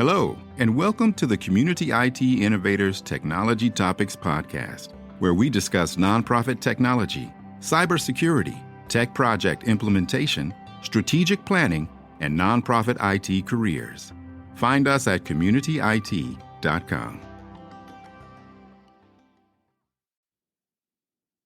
Hello, and welcome to the Community IT Innovators Technology Topics Podcast, where we discuss nonprofit technology, cybersecurity, tech project implementation, strategic planning, and nonprofit IT careers. Find us at communityit.com.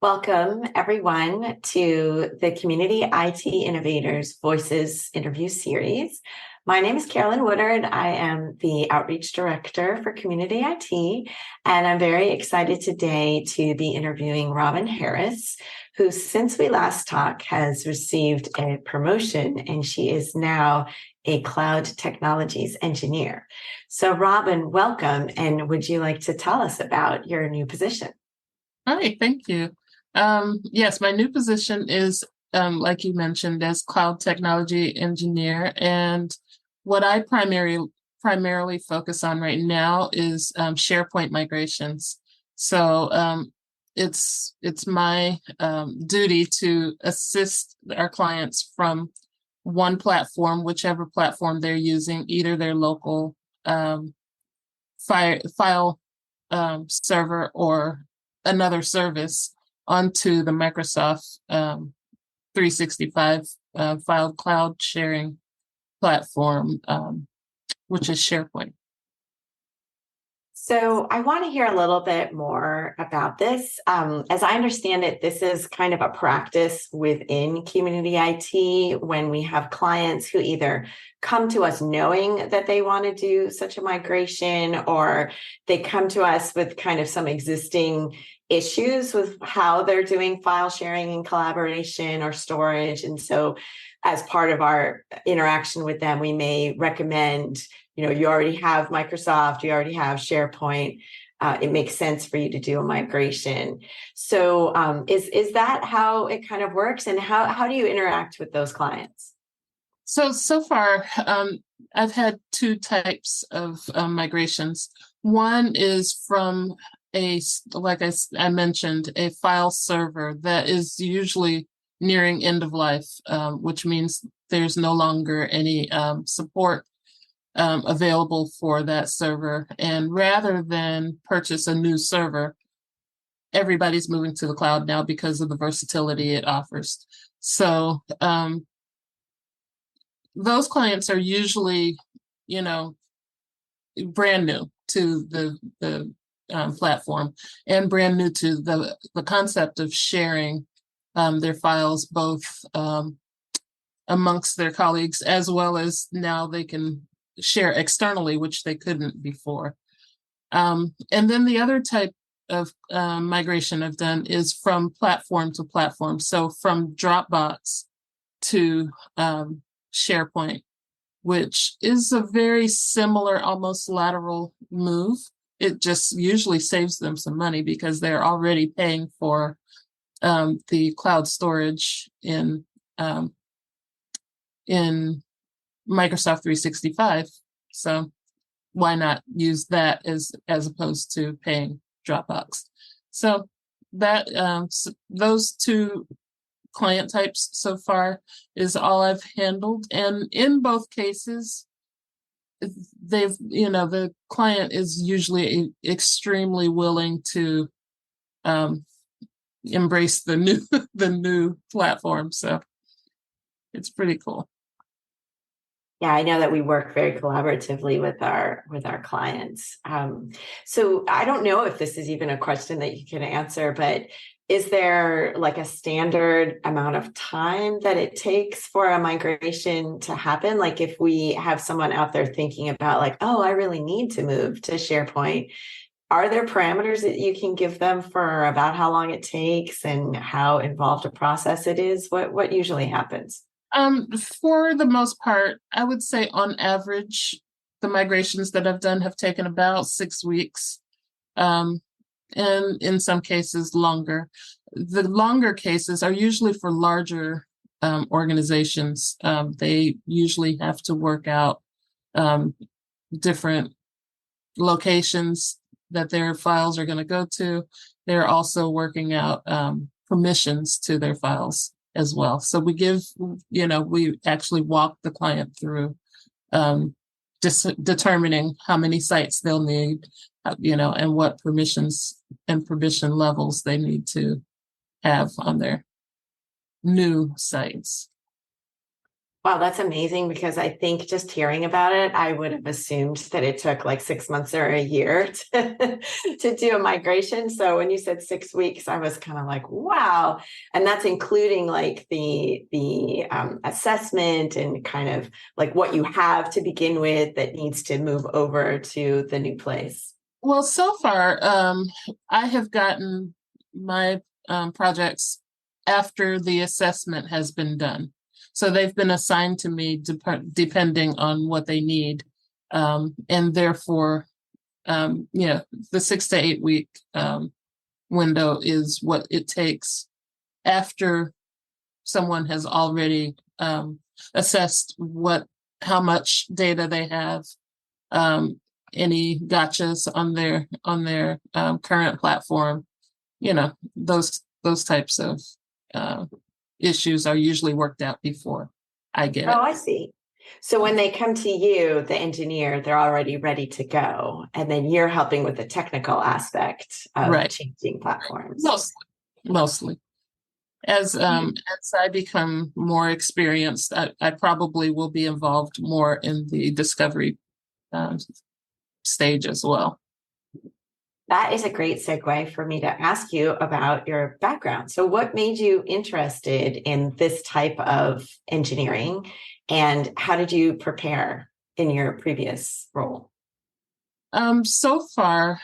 Welcome, everyone, to the Community IT Innovators Voices interview series. My name is Carolyn Woodard. I am the Outreach Director for Community IT, and I'm very excited today to be interviewing Robin Harris, who, since we last talked, has received a promotion, and she is now a cloud technologies engineer. So, Robin, welcome, and would you like to tell us about your new position? Hi, thank you. Yes, my new position is, like you mentioned, as cloud technology engineer. And what I primarily focus on right now is SharePoint migrations. So it's my duty to assist our clients from one platform, whichever platform they're using, either their local file server or another service, onto the Microsoft 365 file cloud sharing platform, which is SharePoint. So I want to hear a little bit more about this. As I understand it, this is kind of a practice within community IT when we have clients who either come to us knowing that they want to do such a migration, or they come to us with kind of some existing issues with how they're doing file sharing and collaboration or storage. And so as part of our interaction with them, we may recommend, you already have Microsoft, you already have SharePoint. It makes sense for you to do a migration. So is that how it kind of works? And how do you interact with those clients? So far, I've had two types of migrations. One is from like I mentioned, a file server that is usually nearing end of life, which means there's no longer any support available for that server. And rather than purchase a new server, everybody's moving to the cloud now because of the versatility it offers. So those clients are usually, brand new to the platform, and brand new to the concept of sharing their files, both amongst their colleagues, as well as now they can share externally, which they couldn't before. And then the other type of migration I've done is from platform to platform. So from Dropbox to SharePoint, which is a very similar, almost lateral move. It just usually saves them some money because they're already paying for the cloud storage in Microsoft 365. So why not use that as opposed to paying Dropbox? So that those two client types so far is all I've handled, and in both cases, the client is usually extremely willing to embrace the new platform. So it's pretty cool. Yeah, I know that we work very collaboratively with our clients. So I don't know if this is even a question that you can answer, but is there like a standard amount of time that it takes for a migration to happen? Like if we have someone out there thinking about like, oh, I really need to move to SharePoint, are there parameters that you can give them for about how long it takes and how involved a process it is? What usually happens? For the most part, I would say on average, the migrations that I've done have taken about 6 weeks. And in some cases longer. The longer cases are usually for larger organizations. They usually have to work out different locations that their files are going to go to. They're also working out permissions to their files as well. So we actually walk the client through determining how many sites they'll need, and what permissions and permission levels they need to have on their new sites. Wow, that's amazing, because I think just hearing about it, I would have assumed that it took like 6 months or a year to do a migration. So when you said 6 weeks, I was kind of like, wow. And that's including like the assessment and kind of like what you have to begin with that needs to move over to the new place. Well, so far, I have gotten my projects after the assessment has been done. So they've been assigned to me depending on what they need. And therefore, the 6 to 8 week window is what it takes after someone has already assessed how much data they have, any gotchas on their current platform. Those types of issues are usually worked out before I get it. Oh, I see. So when they come to you, the engineer, they're already ready to go. And then you're helping with the technical aspect of changing platforms. Mostly. As I become more experienced, I probably will be involved more in the discovery stage as well. That is a great segue for me to ask you about your background. So what made you interested in this type of engineering, and how did you prepare in your previous role? So far,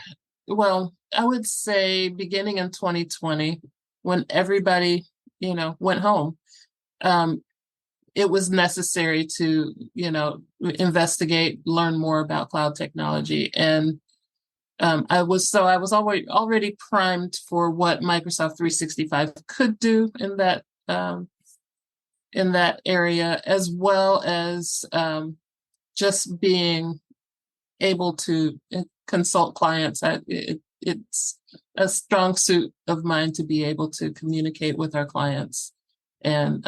well, I would say beginning in 2020, when everybody, went home, it was necessary to, investigate, learn more about cloud technology. And I was already primed for what Microsoft 365 could do in that area, as well as just being able to consult clients. It's a strong suit of mine to be able to communicate with our clients and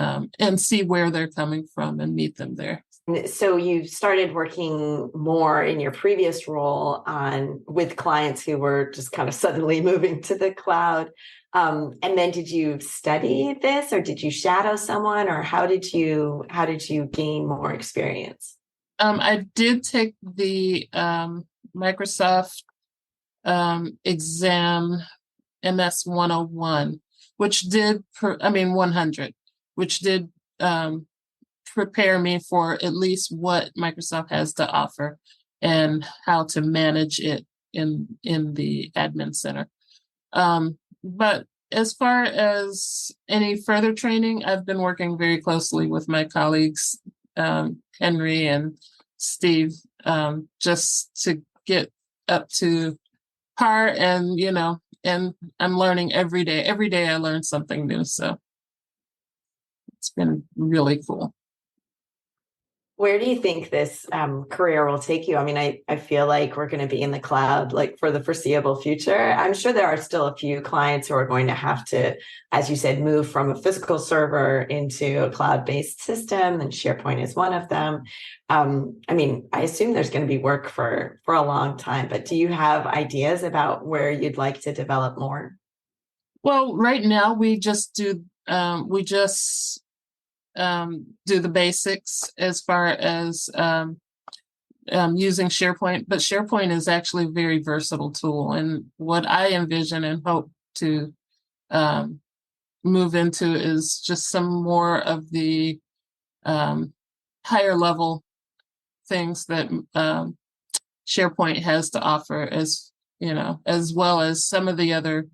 see where they're coming from and meet them there. So you started working more in your previous role with clients who were just kind of suddenly moving to the cloud. And then did you study this, or did you shadow someone, or how did you gain more experience? I did take the Microsoft exam MS 101, which did 100, which did prepare me for at least what Microsoft has to offer and how to manage it in the admin center. But as far as any further training, I've been working very closely with my colleagues, Henry and Steve, just to get up to par, and and I'm learning every day. Every day I learn something new. So it's been really cool. Where do you think this career will take you? I mean, I feel like we're going to be in the cloud like for the foreseeable future. I'm sure there are still a few clients who are going to have to, as you said, move from a physical server into a cloud-based system, and SharePoint is one of them. I mean, I assume there's going to be work for a long time, but do you have ideas about where you'd like to develop more? Well, right now we just do the basics as far as using SharePoint, but SharePoint is actually a very versatile tool. And what I envision and hope to move into is just some more of the higher level things that SharePoint has to offer, as well as some of the other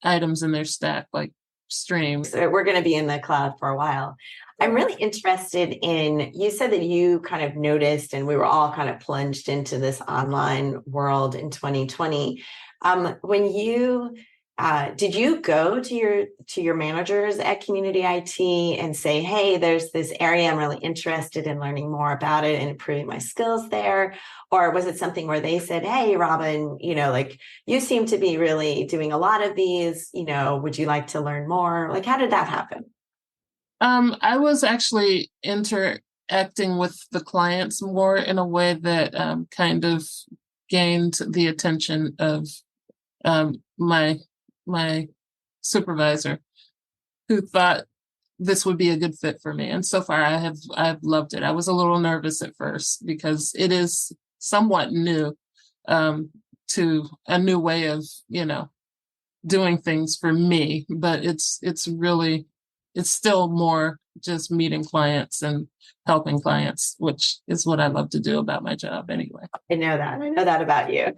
items in their stack, like streams. So we're going to be in the cloud for a while. I'm really interested in, you said that you kind of noticed, and we were all kind of plunged into this online world in 2020. When you did you go to your managers at Community IT and say, hey, there's this area I'm really interested in learning more about it and improving my skills there? Or was it something where they said, hey, Robin, like you seem to be really doing a lot of these, would you like to learn more? Like, how did that happen? I was actually acting with the clients more in a way that kind of gained the attention of my supervisor, who thought this would be a good fit for me. And so far I've loved it. I was a little nervous at first because it is somewhat new, to a new way of, doing things for me, but it's still more just meeting clients and helping clients, which is what I love to do about my job anyway. I know that about you.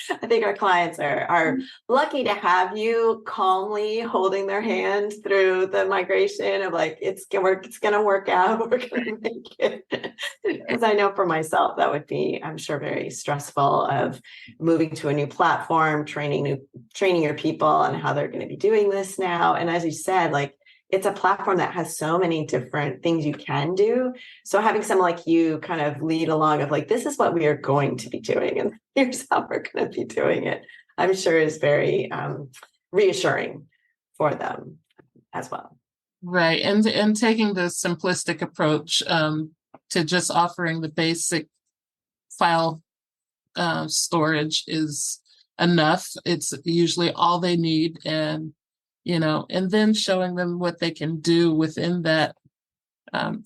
I think our clients are lucky to have you calmly holding their hand through the migration of like, it's going to work out. We're going to make it. Because I know for myself, that would be, I'm sure, very stressful of moving to a new platform, training your people on how they're going to be doing this now. And as you said, like, it's a platform that has so many different things you can do. So having someone like you kind of lead along of like, this is what we are going to be doing, and here's how we're going to be doing it, I'm sure is very reassuring for them as well. Right. And taking the simplistic approach to just offering the basic file storage is enough. It's usually all they need. And then showing them what they can do within that.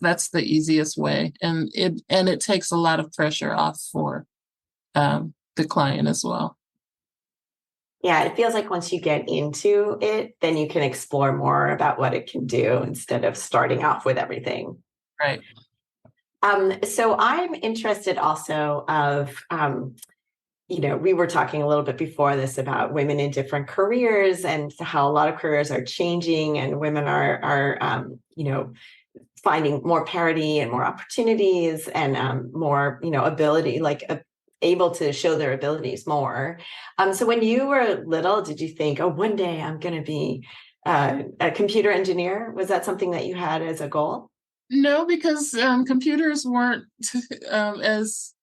That's the easiest way. And it takes a lot of pressure off for the client as well. Yeah, it feels like once you get into it, then you can explore more about what it can do instead of starting off with everything. Right. So I'm interested also of, we were talking a little bit before this about women in different careers and how a lot of careers are changing, and women are finding more parity and more opportunities and more, ability, able to show their abilities more. So when you were little, did you think, oh, one day I'm going to be a computer engineer? Was that something that you had as a goal? No, because computers weren't as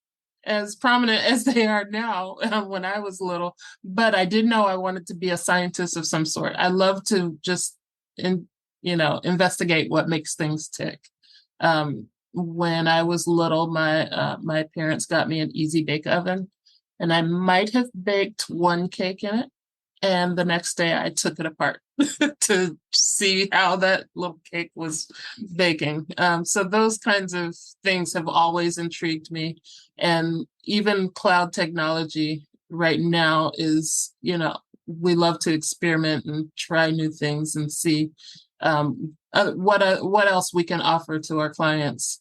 prominent as they are now when I was little. But I did know I wanted to be a scientist of some sort. I love to just, investigate what makes things tick. When I was little, my parents got me an easy bake oven, and I might have baked one cake in it. And the next day I took it apart to see how that little cake was baking. So those kinds of things have always intrigued me. And even cloud technology right now is, we love to experiment and try new things and see what else we can offer to our clients,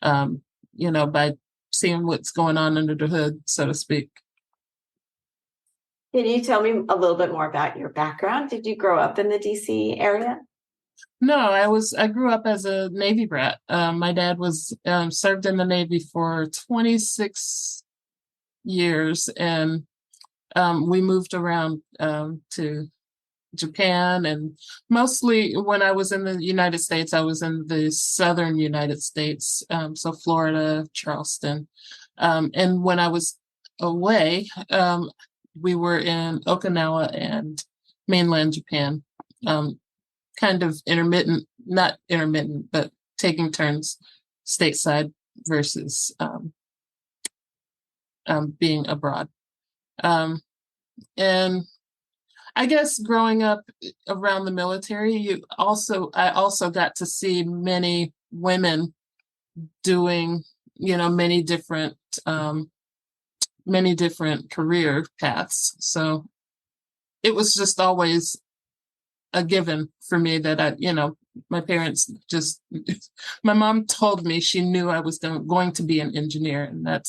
by seeing what's going on under the hood, so to speak. Can you tell me a little bit more about your background? Did you grow up in the DC area? No, I grew up as a Navy brat. My dad was served in the Navy for 26 years, and we moved around to Japan, and mostly when I was in the United States, I was in the southern United States, so Florida, Charleston. And when I was away, we were in Okinawa and mainland Japan, kind of not intermittent, but taking turns stateside versus being abroad. And I guess growing up around the military, I also got to see many women doing, many different career paths. So it was just always a given for me that my parents my mom told me she knew I was going to be an engineer, and that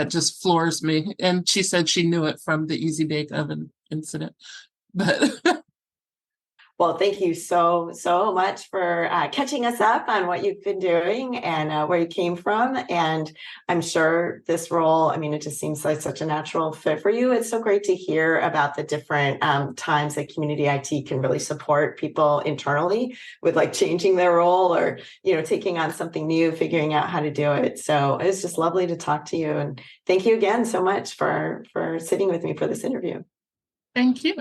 just floors me. And she said she knew it from the easy bake oven incident. But well, thank you so much for catching us up on what you've been doing and where you came from. And I'm sure this role, it just seems like such a natural fit for you. It's so great to hear about the different times that community IT can really support people internally with changing their role or, taking on something new, figuring out how to do it. So it was just lovely to talk to you. And thank you again so much for sitting with me for this interview. Thank you.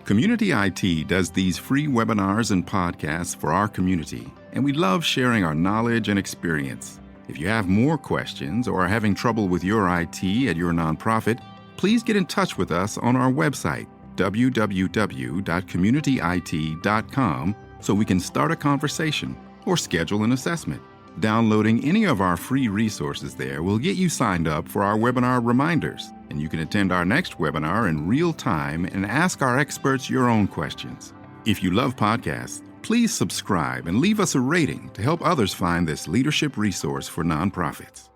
Community IT does these free webinars and podcasts for our community, and we love sharing our knowledge and experience. If you have more questions or are having trouble with your IT at your nonprofit, please get in touch with us on our website, www.communityit.com, so we can start a conversation or schedule an assessment. Downloading any of our free resources there will get you signed up for our webinar reminders, and you can attend our next webinar in real time and ask our experts your own questions. If you love podcasts, please subscribe and leave us a rating to help others find this leadership resource for nonprofits.